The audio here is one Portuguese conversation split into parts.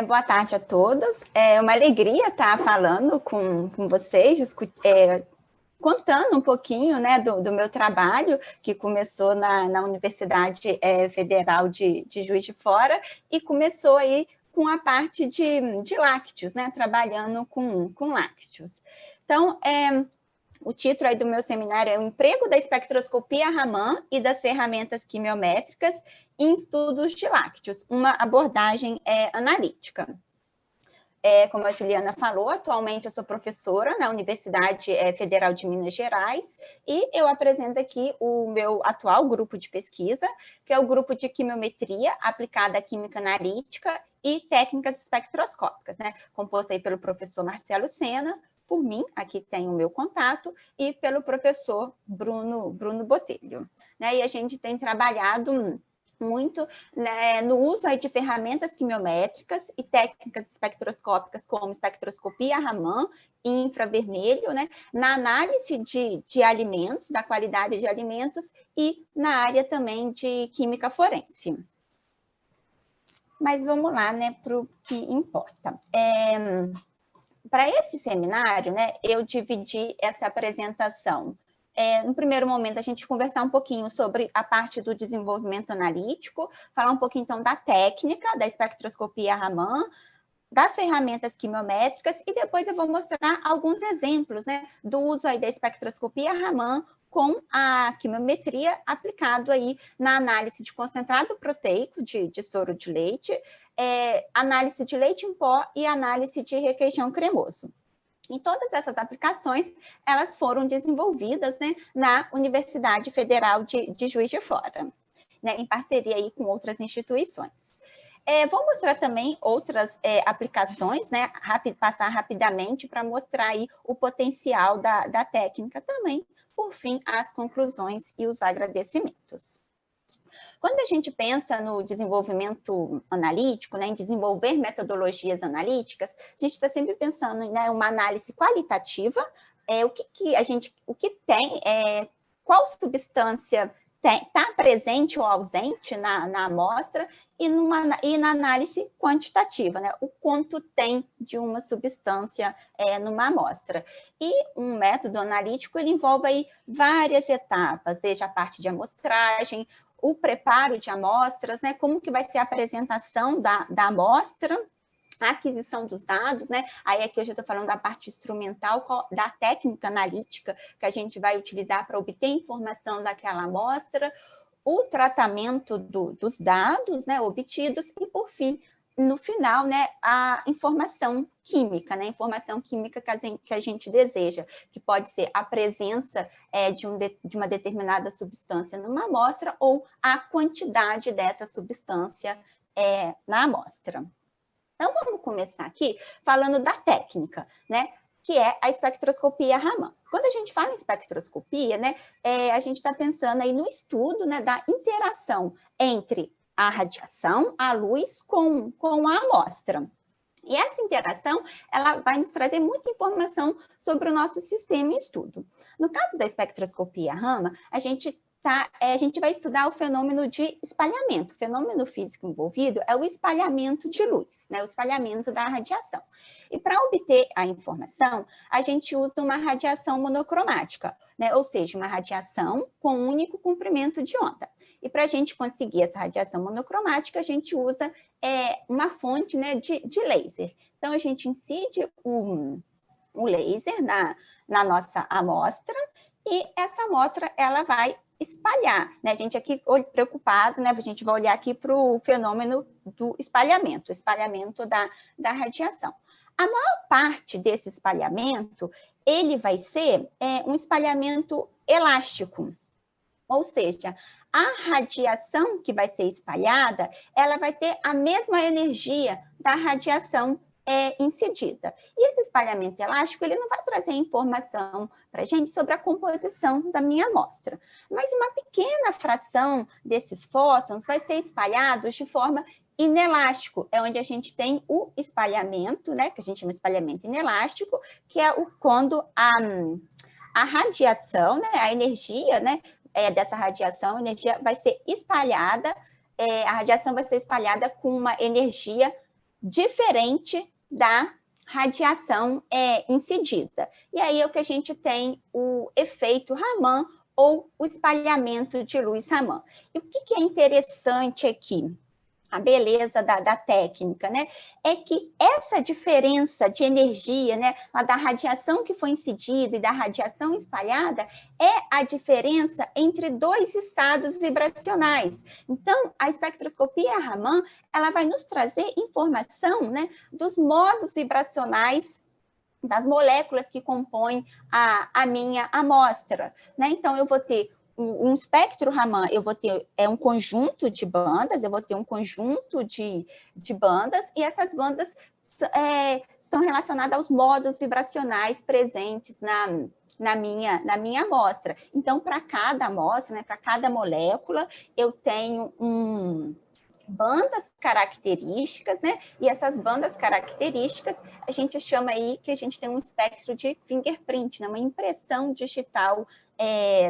Boa tarde a todos. É uma alegria estar falando com vocês, contando um pouquinho, né, do meu trabalho, que começou na Universidade Federal de Juiz de Fora e começou aí com a parte de lácteos, né, trabalhando com lácteos. Então, o título aí do meu seminário é o emprego da espectroscopia Raman e das ferramentas quimiométricas em estudos de lácteos, uma abordagem analítica. Como a Juliana falou, atualmente eu sou professora na Universidade Federal de Minas Gerais e eu apresento aqui o meu atual grupo de pesquisa, que é o grupo de quimiometria aplicada à química analítica e técnicas espectroscópicas, né? Composto aí pelo professor Marcelo Sena, por mim, aqui tem o meu contato, e pelo professor Bruno Botelho. Né? E a gente tem trabalhado muito, né, no uso aí de ferramentas quimiométricas e técnicas espectroscópicas, como espectroscopia Raman e infravermelho, né, na análise de alimentos, da qualidade de alimentos e na área também de química forense. Mas vamos lá, né, para o que importa. Para esse seminário, né, eu dividi essa apresentação. No primeiro momento, a gente conversar um pouquinho sobre a parte do desenvolvimento analítico, falar um pouquinho, então, da técnica, da espectroscopia Raman, das ferramentas quimiométricas, e depois eu vou mostrar alguns exemplos, né, do uso aí da espectroscopia Raman com a quimiometria aplicado aí na análise de concentrado proteico de soro de leite, análise de leite em pó e análise de requeijão cremoso. E todas essas aplicações, elas foram desenvolvidas, né, na Universidade Federal de Juiz de Fora, né, em parceria aí com outras instituições. Vou mostrar também outras aplicações, né, passar rapidamente para mostrar aí o potencial da técnica também, por fim, as conclusões e os agradecimentos. Quando a gente pensa no desenvolvimento analítico, né, em desenvolver metodologias analíticas, a gente está sempre pensando em, né, uma análise qualitativa, o que tem, qual substância está presente ou ausente na amostra e na análise quantitativa, né? O quanto tem de uma substância numa amostra. E um método analítico, ele envolve aí várias etapas, desde a parte de amostragem, o preparo de amostras, né? Como que vai ser a apresentação da amostra, a aquisição dos dados, né? Aí aqui eu já estou falando da parte instrumental, da técnica analítica que a gente vai utilizar para obter informação daquela amostra, o tratamento dos dados, né, obtidos e, por fim, no final, né, a informação química, né, informação química que a gente deseja, que pode ser a presença de uma determinada substância numa amostra ou a quantidade dessa substância na amostra. Então, vamos começar aqui falando da técnica, né? Que é a espectroscopia Raman. Quando a gente fala em espectroscopia, né, a gente está pensando aí no estudo, né, da interação entre a radiação, a luz, com a amostra. E essa interação, ela vai nos trazer muita informação sobre o nosso sistema em estudo. No caso da espectroscopia Raman, a gente vai estudar o fenômeno de espalhamento. O fenômeno físico envolvido é o espalhamento de luz, né? O espalhamento da radiação. E para obter a informação, a gente usa uma radiação monocromática, né? Ou seja, uma radiação com um único comprimento de onda. E para a gente conseguir essa radiação monocromática, a gente usa uma fonte, né, de laser. Então, a gente incide o laser na nossa amostra e essa amostra ela vai espalhar, né? A gente aqui preocupado, né? A gente vai olhar aqui para o fenômeno do espalhamento, o espalhamento da radiação. A maior parte desse espalhamento, ele vai ser um espalhamento elástico, ou seja, a radiação que vai ser espalhada, ela vai ter a mesma energia da radiação incidida. E esse espalhamento elástico, ele não vai trazer informação para a gente sobre a composição da minha amostra, mas uma pequena fração desses fótons vai ser espalhados de forma inelástico, é onde a gente tem o espalhamento, né, que a gente chama de espalhamento inelástico, que é quando a radiação, né, a energia, né, dessa radiação, a energia vai ser espalhada, a radiação vai ser espalhada com uma energia diferente da radiação incidida. E aí é o que a gente tem o efeito Raman ou o espalhamento de luz Raman. E o que é interessante aqui? A beleza da técnica, né? É que essa diferença de energia, né, da radiação que foi incidida e da radiação espalhada, é a diferença entre dois estados vibracionais. Então, a espectroscopia Raman, ela vai nos trazer informação, né, dos modos vibracionais das moléculas que compõem a minha amostra, né? Então, eu vou ter um espectro Raman, eu vou ter um conjunto de bandas, eu vou ter um conjunto de bandas, e essas bandas são relacionadas aos modos vibracionais presentes na minha amostra. Então, para cada amostra, né, para cada molécula, eu tenho bandas características, né? E essas bandas características, a gente chama aí que a gente tem um espectro de fingerprint, né? Uma impressão digital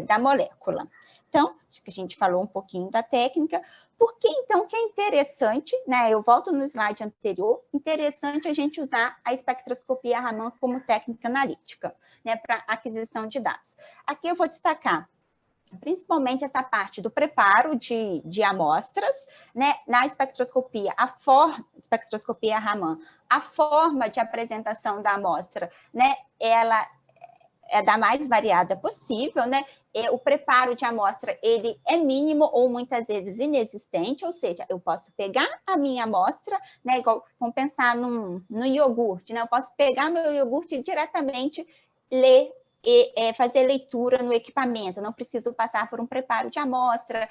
da molécula. Então, acho que a gente falou um pouquinho da técnica. Por que, então, que é interessante, né? Eu volto no slide anterior, interessante a gente usar a espectroscopia Raman como técnica analítica, né? Para aquisição de dados. Aqui eu vou destacar principalmente essa parte do preparo de amostras, né? Na espectroscopia, espectroscopia Raman, a forma de apresentação da amostra, né? Ela é da mais variada possível, né? O preparo de amostra, ele é mínimo ou muitas vezes inexistente, ou seja, eu posso pegar a minha amostra, né? Igual, vamos pensar no iogurte, né? Eu posso pegar meu iogurte e diretamente ler fazer leitura no equipamento, não preciso passar por um preparo de amostra,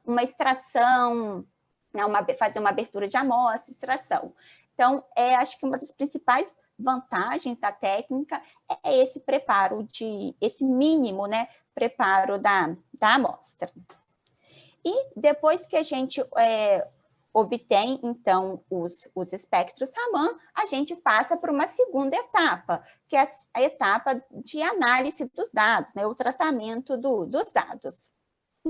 uma extração, né, fazer uma abertura de amostra, extração. Então, acho que uma das principais vantagens da técnica é esse preparo, esse mínimo, né, preparo da amostra. E depois que a gente obtém, então, os espectros Raman, a gente passa para uma segunda etapa, que é a etapa de análise dos dados, né, o tratamento dos dados.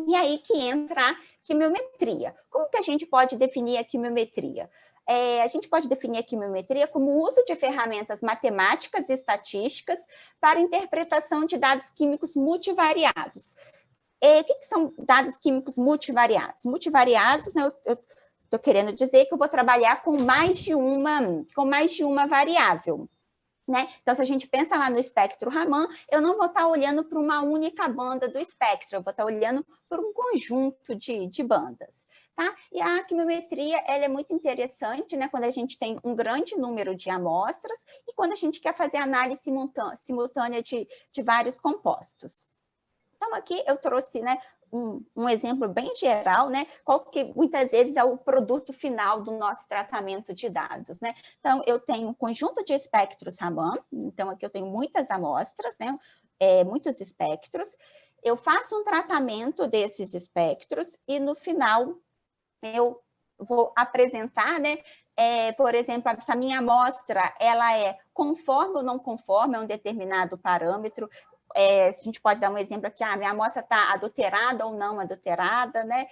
E aí que entra a quimiometria. Como que a gente pode definir a quimiometria? A gente pode definir a quimiometria como o uso de ferramentas matemáticas e estatísticas para interpretação de dados químicos multivariados. O que são dados químicos multivariados? Multivariados, né, eu estou querendo dizer que eu vou trabalhar com mais de uma variável, né? Então, se a gente pensa lá no espectro Raman, eu não vou estar olhando para uma única banda do espectro, eu vou estar olhando para um conjunto de bandas, tá? E a quimiometria, ela é muito interessante, né? Quando a gente tem um grande número de amostras e quando a gente quer fazer análise simultânea de vários compostos. Então, aqui eu trouxe, né, um exemplo bem geral, né, qual que muitas vezes é o produto final do nosso tratamento de dados, né? Então, eu tenho um conjunto de espectros Raman, então aqui eu tenho muitas amostras, né, muitos espectros, eu faço um tratamento desses espectros e no final eu vou apresentar, né, por exemplo, essa minha amostra, ela é conforme ou não conforme a um determinado parâmetro. A gente pode dar um exemplo aqui, minha amostra está adulterada ou não adulterada, né?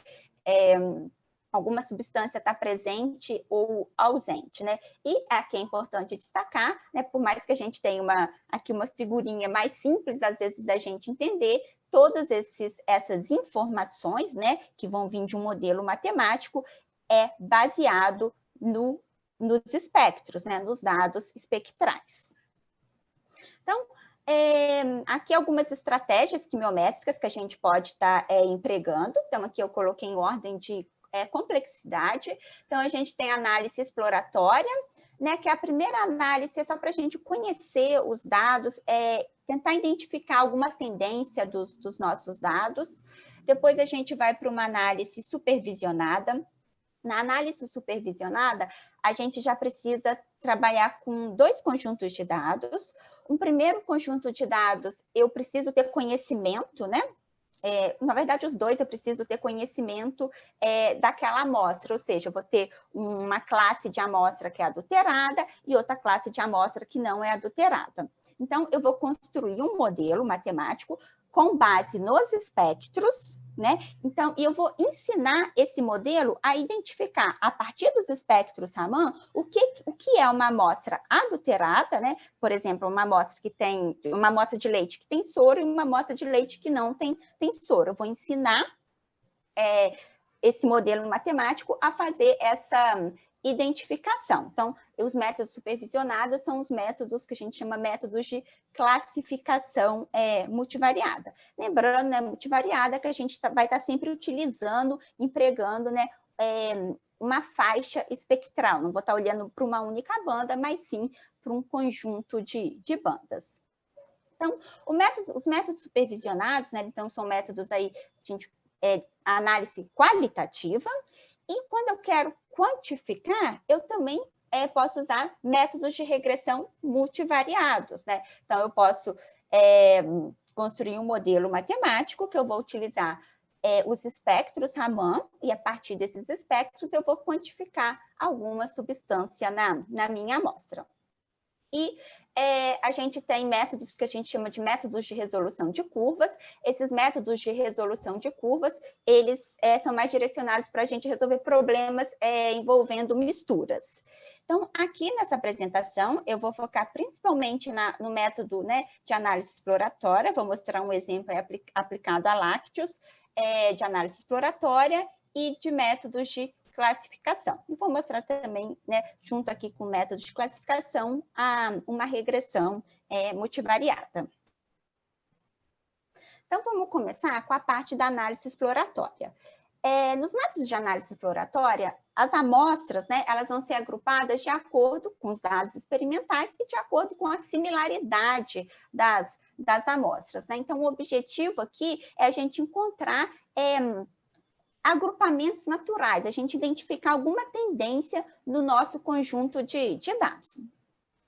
Alguma substância está presente ou ausente, né? E aqui é importante destacar, né? Por mais que a gente tenha aqui uma figurinha mais simples, às vezes, da gente entender, todas essas informações, né? Que vão vir de um modelo matemático, baseado nos espectros, né? Nos dados espectrais. Então, aqui algumas estratégias quimiométricas que a gente pode estar empregando. Então, aqui eu coloquei em ordem de complexidade. Então, a gente tem análise exploratória, né, que é a primeira análise é só para a gente conhecer os dados, tentar identificar alguma tendência dos nossos dados. Depois, a gente vai para uma análise supervisionada. Na análise supervisionada, a gente já precisa trabalhar com dois conjuntos de dados. Um primeiro conjunto de dados, eu preciso ter conhecimento, né? Na verdade, os dois eu preciso ter conhecimento daquela amostra, ou seja, eu vou ter uma classe de amostra que é adulterada e outra classe de amostra que não é adulterada. Então, eu vou construir um modelo matemático com base nos espectros, né? Então, eu vou ensinar esse modelo a identificar, a partir dos espectros Raman, o que é uma amostra adulterada, né? Por exemplo, uma amostra de leite que tem soro e uma amostra de leite que não tem soro. Eu vou ensinar esse modelo matemático a fazer essa identificação. Então, os métodos supervisionados são os métodos que a gente chama métodos de classificação multivariada. Lembrando, né, multivariada que a gente vai estar sempre utilizando, empregando, né, uma faixa espectral. Não vou estar olhando para uma única banda, mas sim para um conjunto de bandas. Então, os métodos supervisionados, né, então são métodos aí, análise qualitativa, e quando eu quero quantificar, eu também posso usar métodos de regressão multivariados, né? Então, eu posso construir um modelo matemático que eu vou utilizar os espectros Raman, e a partir desses espectros eu vou quantificar alguma substância na minha amostra. E a gente tem métodos que a gente chama de métodos de resolução de curvas. Esses métodos de resolução de curvas, eles são mais direcionados para a gente resolver problemas envolvendo misturas. Então, aqui nessa apresentação, eu vou focar principalmente no método, né, de análise exploratória. Vou mostrar um exemplo aplicado a lácteos, de análise exploratória e de métodos de classificação. E vou mostrar também, né, junto aqui com o método de classificação, uma regressão multivariada. Então, vamos começar com a parte da análise exploratória. Nos métodos de análise exploratória, as amostras, né, elas vão ser agrupadas de acordo com os dados experimentais e de acordo com a similaridade das amostras, né? Então, o objetivo aqui é a gente encontrar agrupamentos naturais, a gente identificar alguma tendência no nosso conjunto de dados.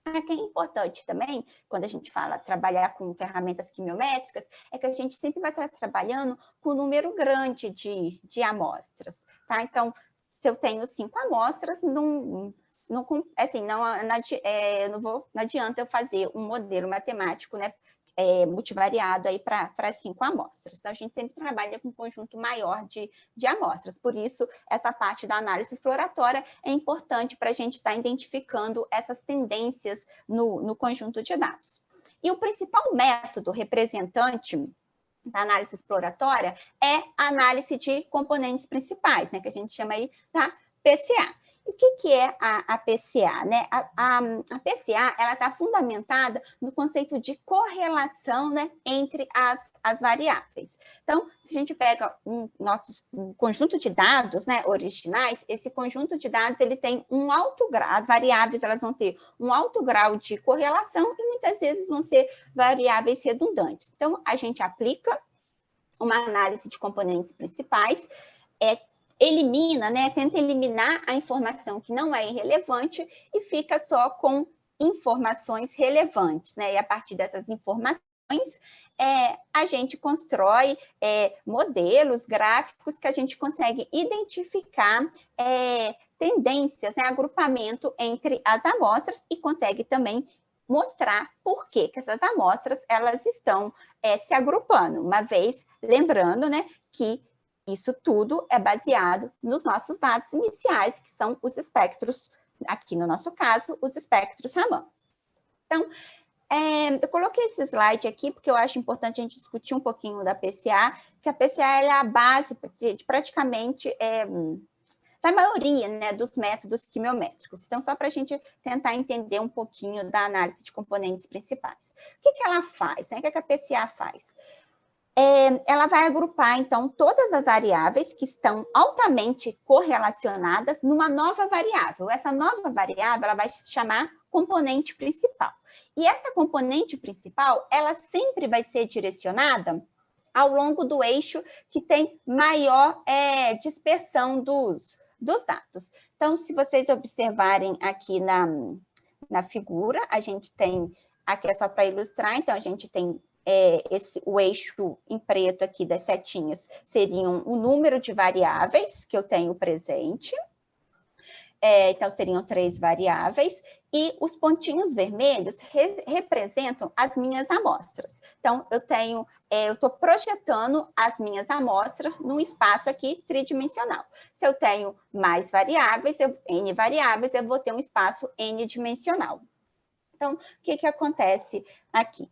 Aqui é importante também, quando a gente fala trabalhar com ferramentas quimiométricas, é que a gente sempre vai estar trabalhando com um número grande de amostras, tá? Então, se eu tenho 5 amostras, não adianta eu fazer um modelo matemático, né, multivariado aí para 5 amostras. Então, a gente sempre trabalha com um conjunto maior de amostras. Por isso, essa parte da análise exploratória é importante para a gente estar identificando essas tendências no conjunto de dados. E o principal método representante da análise exploratória é a análise de componentes principais, né, que a gente chama aí da PCA. O que é a PCA? Né? A PCA está fundamentada no conceito de correlação, né, entre as variáveis. Então, se a gente pega um conjunto de dados, né, originais, esse conjunto de dados ele tem um alto grau, as variáveis elas vão ter um alto grau de correlação e muitas vezes vão ser variáveis redundantes. Então, a gente aplica uma análise de componentes principais, elimina, né, tenta eliminar a informação que não é irrelevante e fica só com informações relevantes, né? E a partir dessas informações, a gente constrói modelos gráficos que a gente consegue identificar tendências, né, agrupamento entre as amostras e consegue também mostrar por que essas amostras elas estão se agrupando, uma vez lembrando, né, que isso tudo é baseado nos nossos dados iniciais, que são os espectros, aqui no nosso caso, os espectros Raman. Então, eu coloquei esse slide aqui porque eu acho importante a gente discutir um pouquinho da PCA, que a PCA é a base de praticamente da maioria, né, dos métodos quimiométricos. Então, só para a gente tentar entender um pouquinho da análise de componentes principais. O que ela faz? O que a PCA faz? Ela vai agrupar, então, todas as variáveis que estão altamente correlacionadas numa nova variável. Essa nova variável ela vai se chamar componente principal. E essa componente principal, ela sempre vai ser direcionada ao longo do eixo que tem maior dispersão dos dados. Então, se vocês observarem aqui na figura, a gente tem, aqui é só para ilustrar, então a gente tem o eixo em preto aqui das setinhas seriam o número de variáveis que eu tenho presente. Então, seriam 3 variáveis, e os pontinhos vermelhos representam as minhas amostras. Então, eu estou projetando as minhas amostras num espaço aqui tridimensional. Se eu tenho mais variáveis, n variáveis, eu vou ter um espaço n-dimensional. Então, o que acontece aqui?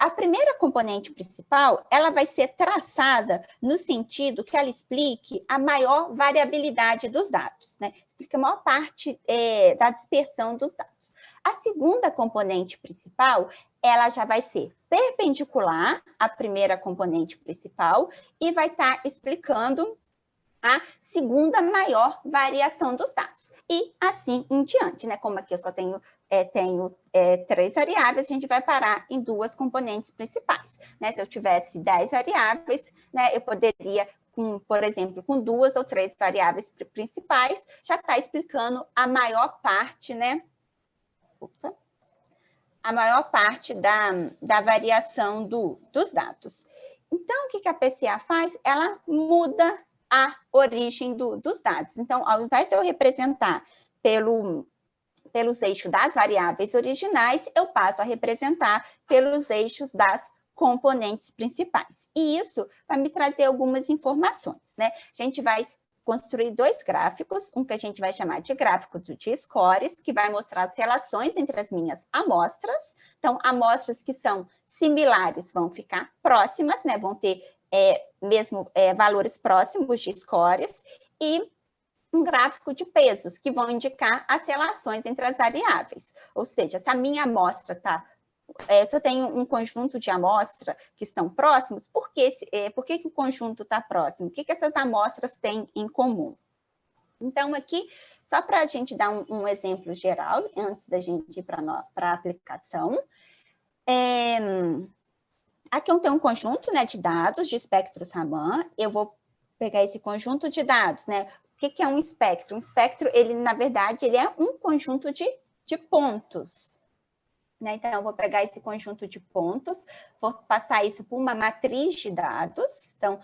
A primeira componente principal, ela vai ser traçada no sentido que ela explique a maior variabilidade dos dados, né? Explica a maior parte da dispersão dos dados. A segunda componente principal, ela já vai ser perpendicular à primeira componente principal e vai estar explicando a segunda maior variação dos dados. E assim em diante, né? Como aqui eu só tenho 3 variáveis, a gente vai parar em 2 componentes principais, né? Se eu tivesse 10 variáveis, né, eu poderia, por exemplo, com 2 ou 3 variáveis principais, já está explicando a maior parte, né? A maior parte da variação dos dados. Então, o que a PCA faz? Ela muda a origem dos dados. Então, ao invés de eu representar pelos eixos das variáveis originais, eu passo a representar pelos eixos das componentes principais. E isso vai me trazer algumas informações, né? A gente vai construir 2 gráficos, um que a gente vai chamar de gráfico de scores, que vai mostrar as relações entre as minhas amostras. Então, amostras que são similares vão ficar próximas, né? Vão ter valores próximos de scores, e um gráfico de pesos, que vão indicar as relações entre as variáveis. Ou seja, se a minha amostra se eu tenho um conjunto de amostra que estão próximos, por que o conjunto está próximo? O que essas amostras têm em comum? Então, aqui, só para a gente dar um exemplo geral, antes da gente ir para a aplicação, aqui eu tenho um conjunto, né, de dados de espectros Raman. Eu vou pegar esse conjunto de dados, né? O que é um espectro? Um espectro, ele, na verdade, ele é um conjunto de pontos, né? Então, eu vou pegar esse conjunto de pontos, vou passar isso por uma matriz de dados. Então,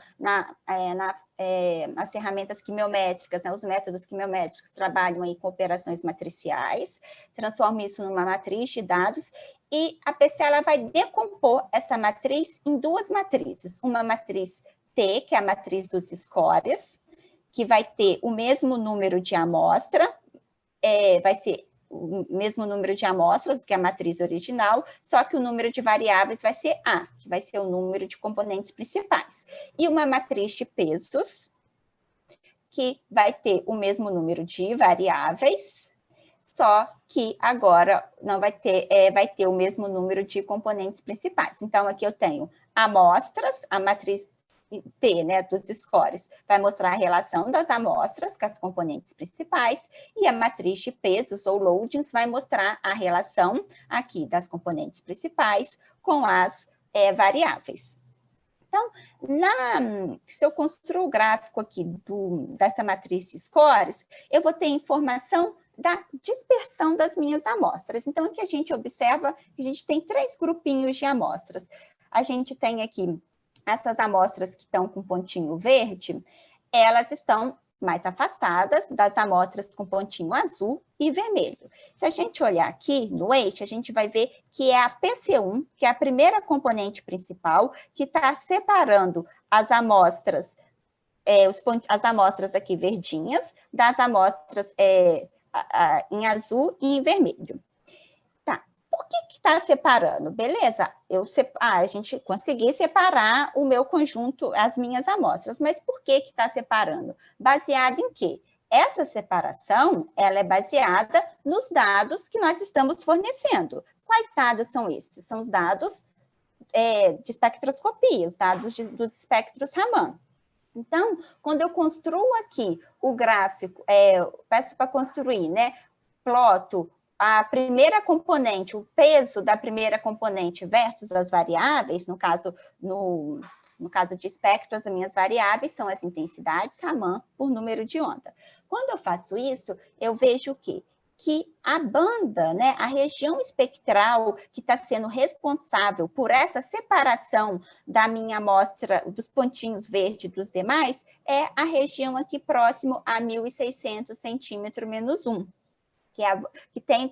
as ferramentas quimiométricas, né, os métodos quimiométricos trabalham aí com operações matriciais, transformo isso numa matriz de dados, e a PCA ela vai decompor essa matriz em 2 matrizes. Uma matriz T, que é a matriz dos scores, que vai ter o mesmo número de amostra, vai ser o mesmo número de amostras que a matriz original, só que o número de variáveis vai ser A, que vai ser o número de componentes principais. E uma matriz de pesos, que vai ter o mesmo número de variáveis, só que agora não vai ter o mesmo número de componentes principais. Então, aqui eu tenho amostras, a matriz T, né, dos scores, vai mostrar a relação das amostras com as componentes principais, e a matriz de pesos ou loadings vai mostrar a relação aqui das componentes principais com as variáveis. Então, se eu construo o gráfico aqui dessa matriz de scores, eu vou ter informação da dispersão das minhas amostras. Então, aqui a gente observa que a gente tem 3 grupinhos de amostras. A gente tem aqui essas amostras que estão com pontinho verde, elas estão mais afastadas das amostras com pontinho azul e vermelho. Se a gente olhar aqui no eixo, a gente vai ver que é a PC1, que é a primeira componente principal, que está separando as amostras, as amostras aqui verdinhas, das amostras em azul e em vermelho. Por que está separando? Beleza, a gente conseguiu separar o meu conjunto, as minhas amostras, mas por que está separando? Baseado em quê? Essa separação, ela é baseada nos dados que nós estamos fornecendo. Quais dados são esses? São os dados de espectroscopia, os dados dos espectros Raman. Então, quando eu construo aqui o gráfico, peço para construir, né, ploto a primeira componente, o peso da primeira componente versus as variáveis, no caso de espectros, as minhas variáveis são as intensidades Raman por número de onda. Quando eu faço isso, eu vejo que que a banda, né, a região espectral que está sendo responsável por essa separação da minha amostra, dos pontinhos verdes dos demais, é a região aqui próximo a 1.600 centímetros menos 1, que tem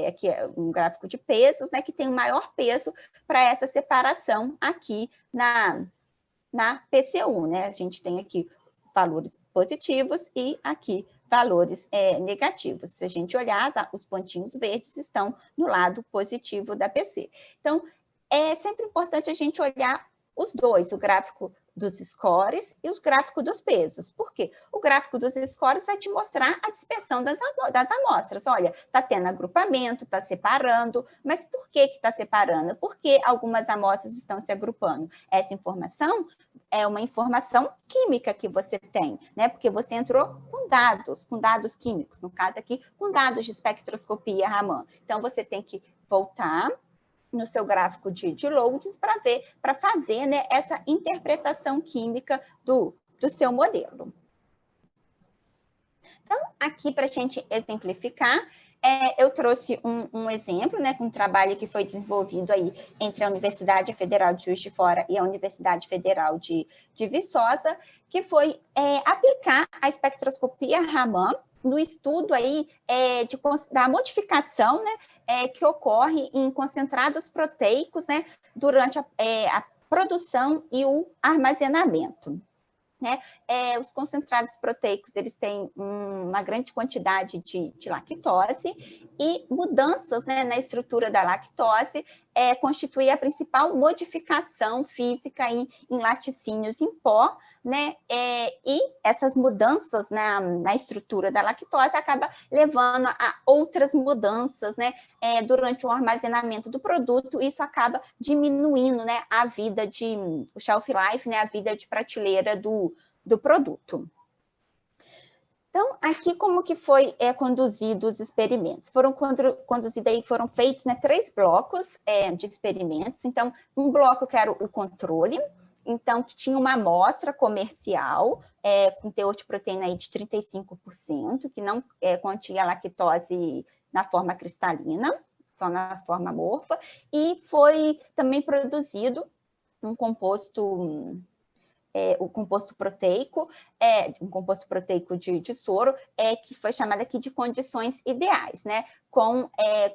aqui um gráfico de pesos, né, que tem o maior peso para essa separação aqui na PCU, né? A gente tem aqui valores positivos e aqui valores negativos. Se a gente olhar, os pontinhos verdes estão no lado positivo da PC. Então, é sempre importante a gente olhar os dois, o gráfico dos scores e os gráficos dos pesos. Por quê? O gráfico dos scores vai te mostrar a dispersão das amostras. Olha, está tendo agrupamento, está separando, mas por que está separando? Por que algumas amostras estão se agrupando? Essa informação é uma informação química que você tem, né? Porque você entrou com dados químicos, no caso aqui, com dados de espectroscopia Raman. Então, você tem que voltar no seu gráfico de loads para fazer, né, essa interpretação química do seu modelo. Então, aqui para a gente exemplificar, eu trouxe um exemplo, né, com um trabalho que foi desenvolvido aí entre a Universidade Federal de Juiz de Fora e a Universidade Federal de Viçosa, que foi aplicar a espectroscopia Raman no estudo aí da modificação, né, que ocorre em concentrados proteicos, né, durante a produção e o armazenamento. Né? Os concentrados proteicos, eles têm uma grande quantidade de lactose e mudanças, né, na estrutura da lactose constitui a principal modificação física em laticínios em pó, né? E essas mudanças na estrutura da lactose acabam levando a outras mudanças, né, durante o armazenamento do produto. Isso acaba diminuindo, né, a vida o shelf life, né, a vida de prateleira do produto. Então, aqui como que foi conduzido os experimentos? Foram feitos, né, 3 blocos de experimentos. Então, um bloco que era o controle, então, que tinha uma amostra comercial com teor de proteína aí de 35%, que não continha lactose na forma cristalina, só na forma amorfa, e foi também produzido um composto o composto proteico, um composto proteico de soro, que foi chamado aqui de condições ideais, né? Com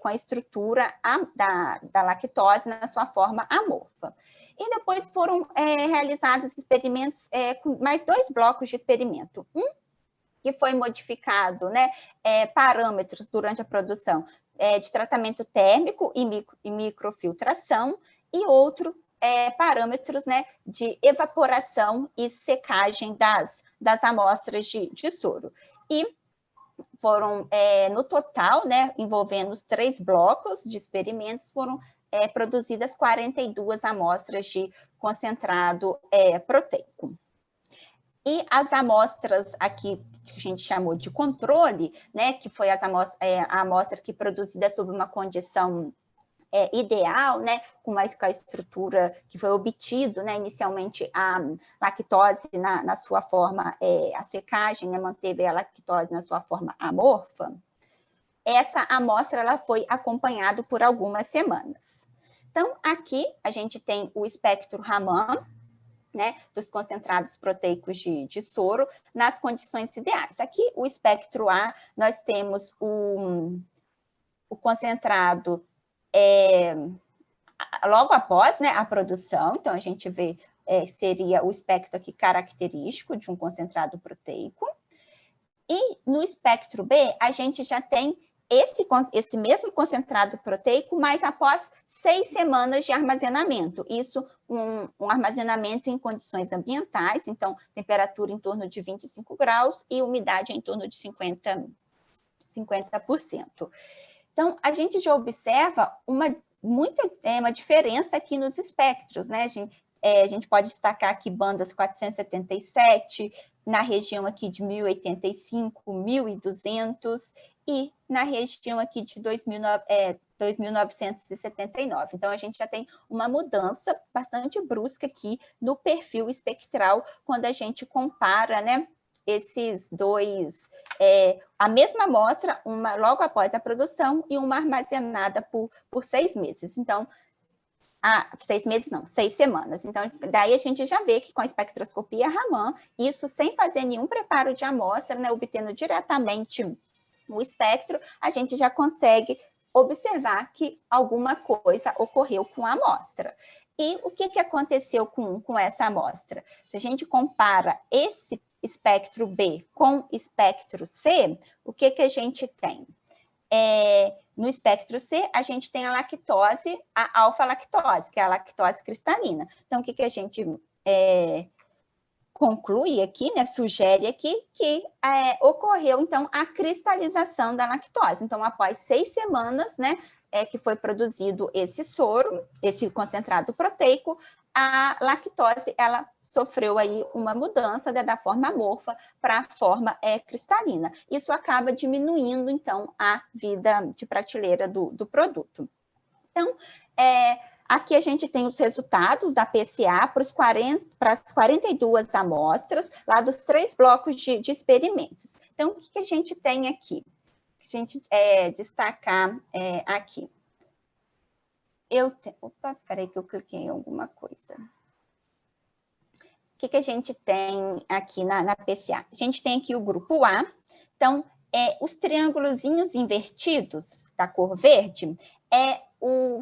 a estrutura da lactose na sua forma amorfa. E depois foram realizados experimentos com mais 2 blocos de experimento. Um que foi modificado, né, parâmetros durante a produção de tratamento térmico e microfiltração, e outro parâmetros, né, de evaporação e secagem das amostras de soro. E foram, no total, né, envolvendo os 3 blocos de experimentos, foram produzidas 42 amostras de concentrado proteico. E as amostras aqui, que a gente chamou de controle, né, que foi a amostra que produzida sob uma condição ideal, né, com a estrutura que foi obtido, né, inicialmente a lactose na sua forma, a secagem, né, manteve a lactose na sua forma amorfa. Essa amostra ela foi acompanhada por algumas semanas. Então, aqui a gente tem o espectro Raman, né, dos concentrados proteicos de soro nas condições ideais. Aqui, o espectro A, nós temos o concentrado logo após, né, a produção. Então, a gente vê, seria o espectro aqui característico de um concentrado proteico. E no espectro B, a gente já tem esse mesmo concentrado proteico, mas após 6 semanas de armazenamento. Isso, um armazenamento em condições ambientais, então, temperatura em torno de 25 graus e umidade em torno de 50%. Então, a gente já observa uma diferença aqui nos espectros, né? A gente pode destacar aqui bandas 477, na região aqui de 1085, 1200 e na região aqui de 2979. Então, a gente já tem uma mudança bastante brusca aqui no perfil espectral quando a gente compara, né, esses dois, a mesma amostra, uma logo após a produção e uma armazenada por 6 meses. Então, 6 meses não, 6 semanas. Então, daí a gente já vê que com a espectroscopia Raman, isso sem fazer nenhum preparo de amostra, né, obtendo diretamente o espectro, a gente já consegue observar que alguma coisa ocorreu com a amostra. E o que aconteceu com essa amostra? Se a gente compara esse espectro B com espectro C, o que a gente tem? No espectro C, a gente tem a lactose, a alfa-lactose, que é a lactose cristalina. Então, o que a gente conclui aqui, né, sugere aqui, que ocorreu, então, a cristalização da lactose. Então, após 6 semanas, né, que foi produzido esse soro, esse concentrado proteico, a lactose, ela sofreu aí uma mudança, né, da forma amorfa para a forma cristalina. Isso acaba diminuindo, então, a vida de prateleira do produto. Então, aqui a gente tem os resultados da PCA para as 42 amostras, lá dos 3 blocos de experimentos. Então, o que a gente tem aqui? A gente destacar aqui. Opa, peraí que eu cliquei em alguma coisa. O que a gente tem aqui na PCA? A gente tem aqui o grupo A. Então, os triângulozinhos invertidos da cor verde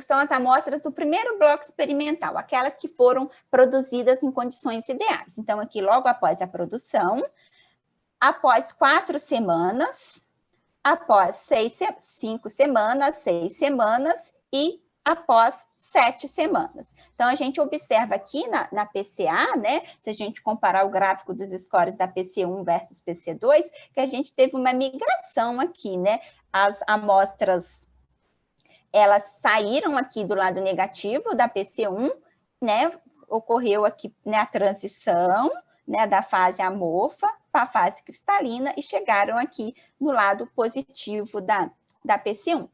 são as amostras do primeiro bloco experimental, aquelas que foram produzidas em condições ideais. Então, aqui, logo após a produção, após 4 semanas, após 5 semanas, 6 semanas e após 7 semanas. Então, a gente observa aqui na PCA, né, se a gente comparar o gráfico dos scores da PC1 versus PC2, que a gente teve uma migração aqui, né? As amostras, elas saíram aqui do lado negativo da PC1, né? Ocorreu aqui, né, a transição, né, da fase amorfa para a fase cristalina e chegaram aqui no lado positivo da PC1.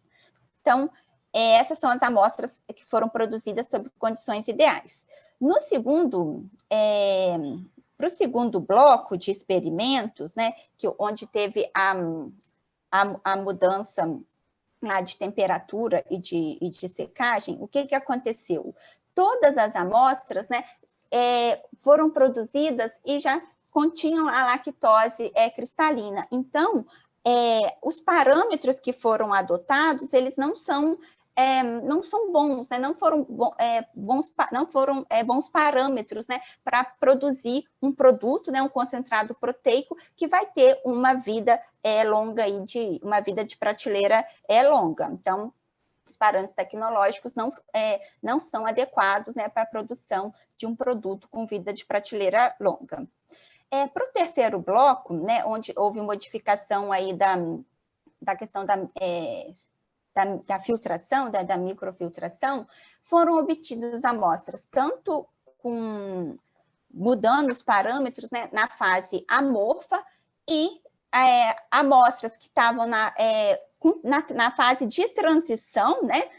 Então, essas são as amostras que foram produzidas sob condições ideais. No segundo, para o segundo bloco de experimentos, né, onde teve a mudança lá de temperatura e de secagem, o que aconteceu? Todas as amostras, né, foram produzidas e já continham a lactose cristalina. Então, os parâmetros que foram adotados, eles não são bons, né? Não foram bons parâmetros, né, para produzir um produto, né, um concentrado proteico que vai ter uma vida longa aí uma vida de prateleira longa. Então, os parâmetros tecnológicos não são adequados, né, para a produção de um produto com vida de prateleira longa. Para o terceiro bloco, né, onde houve modificação aí da questão da filtração, da microfiltração, foram obtidas amostras tanto mudando os parâmetros, né, na fase amorfa e amostras que estavam na fase de transição, né,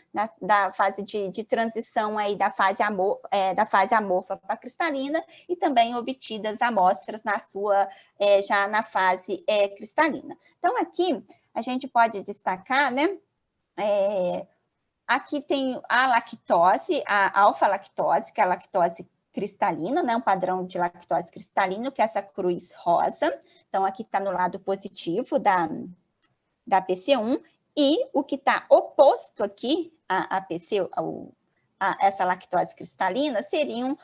da fase de transição aí da fase amorfa para cristalina, e também obtidas amostras já na fase cristalina. Então, aqui a gente pode destacar, né, aqui tem a lactose, a alfa-lactose, que é a lactose cristalina, né, um padrão de lactose cristalino, que é essa cruz rosa. Então, aqui está no lado positivo da PC1, e o que está oposto aqui a essa lactose cristalina seriam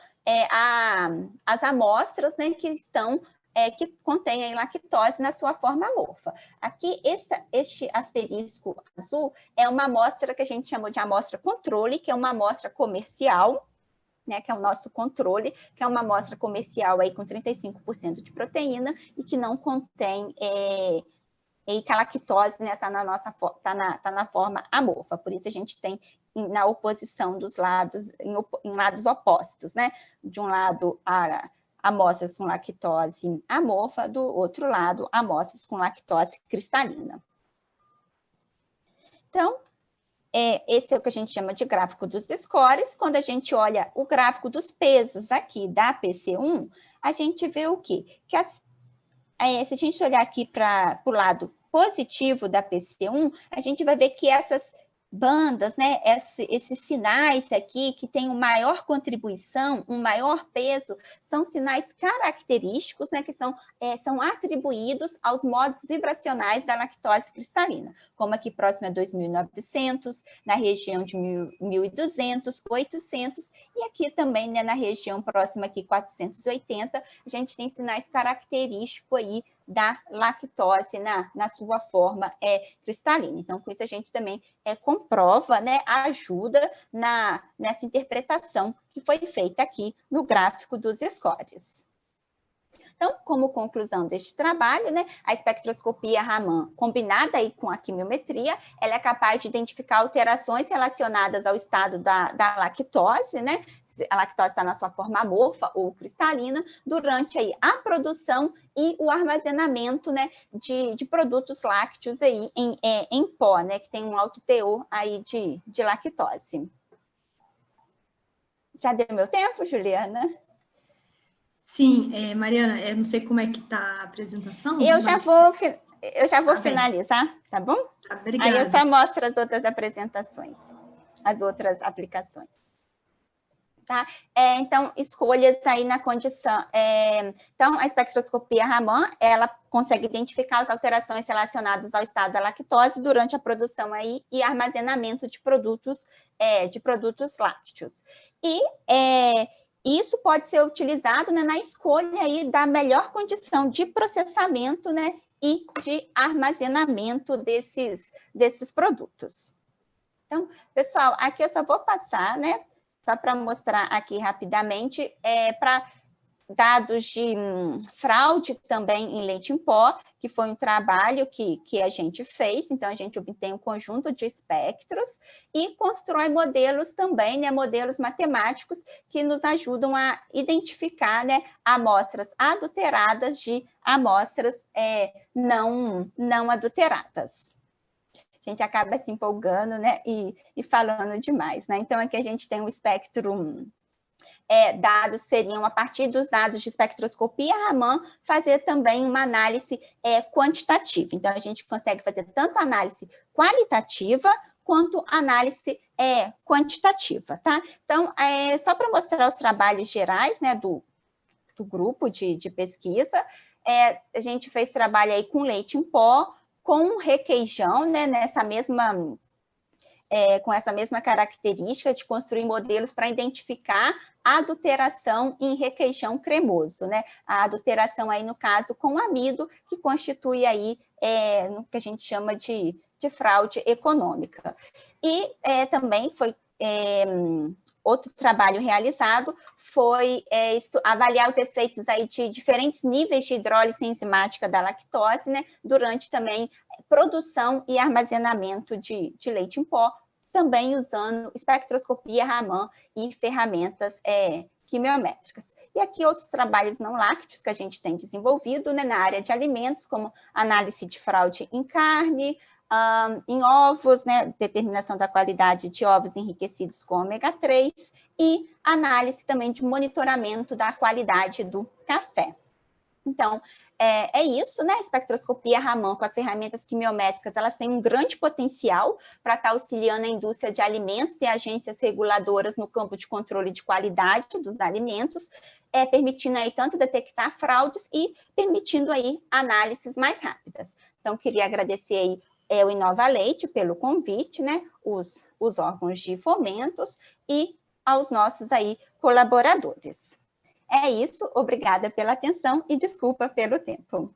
as amostras, né, que contêm a lactose na sua forma amorfa. Aqui, este asterisco azul é uma amostra que a gente chamou de amostra controle, que é uma amostra comercial, né, que é o nosso controle, que é uma amostra comercial aí com 35% de proteína e que não contém e que a lactose, né, tá na forma amorfa. Por isso a gente tem na oposição dos lados, em lados opostos, né? De um lado, amostras com lactose amorfa, do outro lado, amostras com lactose cristalina. Então, esse é o que a gente chama de gráfico dos scores. Quando a gente olha o gráfico dos pesos aqui da PC1, a gente vê o quê? Que se a gente olhar aqui para o lado positivo da PC1, a gente vai ver que essas bandas, né, esses sinais aqui que têm uma maior contribuição, um maior peso, são sinais característicos, né, que são atribuídos aos modos vibracionais da lactose cristalina, como aqui próximo a 2.900, na região de 1.200, 800, e aqui também, né, na região próxima aqui 480, a gente tem sinais característicos aí da lactose na sua forma cristalina. Então, com isso a gente também comprova, né, ajuda nessa interpretação que foi feita aqui no gráfico dos scores. Então, como conclusão deste trabalho, né, a espectroscopia Raman, combinada aí com a quimiometria, ela é capaz de identificar alterações relacionadas ao estado da lactose, né? A lactose está na sua forma amorfa ou cristalina, durante aí a produção e o armazenamento, né, de produtos lácteos aí em pó, né, que tem um alto teor aí de lactose. Já deu meu tempo, Juliana? Sim, Mariana, eu não sei como é que está a apresentação. Eu já vou finalizar, tá bom? Obrigada. Aí eu só mostro as outras apresentações, as outras aplicações. Tá? Então, escolhas aí na condição. Então, a espectroscopia Raman, ela consegue identificar as alterações relacionadas ao estado da lactose durante a produção aí e armazenamento de produtos lácteos. E isso pode ser utilizado, né, na escolha aí da melhor condição de processamento, né, e de armazenamento desses produtos. Então, pessoal, aqui eu só vou passar, né, só para mostrar aqui rapidamente, para dados de fraude também em leite em pó, que foi um trabalho que a gente fez. Então, a gente obtém um conjunto de espectros e constrói modelos também, né, modelos matemáticos que nos ajudam a identificar, né, amostras adulteradas de amostras não adulteradas. A gente acaba se empolgando, né, e falando demais, né? Então, aqui a gente tem um espectro, dados seriam, a partir dos dados de espectroscopia Raman, fazer também uma análise quantitativa. Então, a gente consegue fazer tanto análise qualitativa quanto análise quantitativa, tá? Então, só para mostrar os trabalhos gerais, né, do grupo de pesquisa, a gente fez trabalho aí com leite em pó, com requeijão, né, com essa mesma característica de construir modelos para identificar a adulteração em requeijão cremoso, né? A adulteração aí, no caso, com amido, que constitui aí no que a gente chama de fraude econômica. E também foi outro trabalho realizado foi avaliar os efeitos aí de diferentes níveis de hidrólise enzimática da lactose, né, durante também produção e armazenamento de leite em pó, também usando espectroscopia Raman e ferramentas quimiométricas. E aqui outros trabalhos não lácteos que a gente tem desenvolvido, né, na área de alimentos, como análise de fraude em carne, em ovos, né, determinação da qualidade de ovos enriquecidos com ômega 3 e análise também de monitoramento da qualidade do café. Então, é isso, né? A espectroscopia Raman com as ferramentas quimiométricas, elas têm um grande potencial para estar auxiliando a indústria de alimentos e agências reguladoras no campo de controle de qualidade dos alimentos, permitindo aí tanto detectar fraudes e permitindo aí análises mais rápidas. Então, queria agradecer aí o Inova Leite pelo convite, né? Os órgãos de fomentos e aos nossos aí colaboradores. É isso, obrigada pela atenção e desculpa pelo tempo.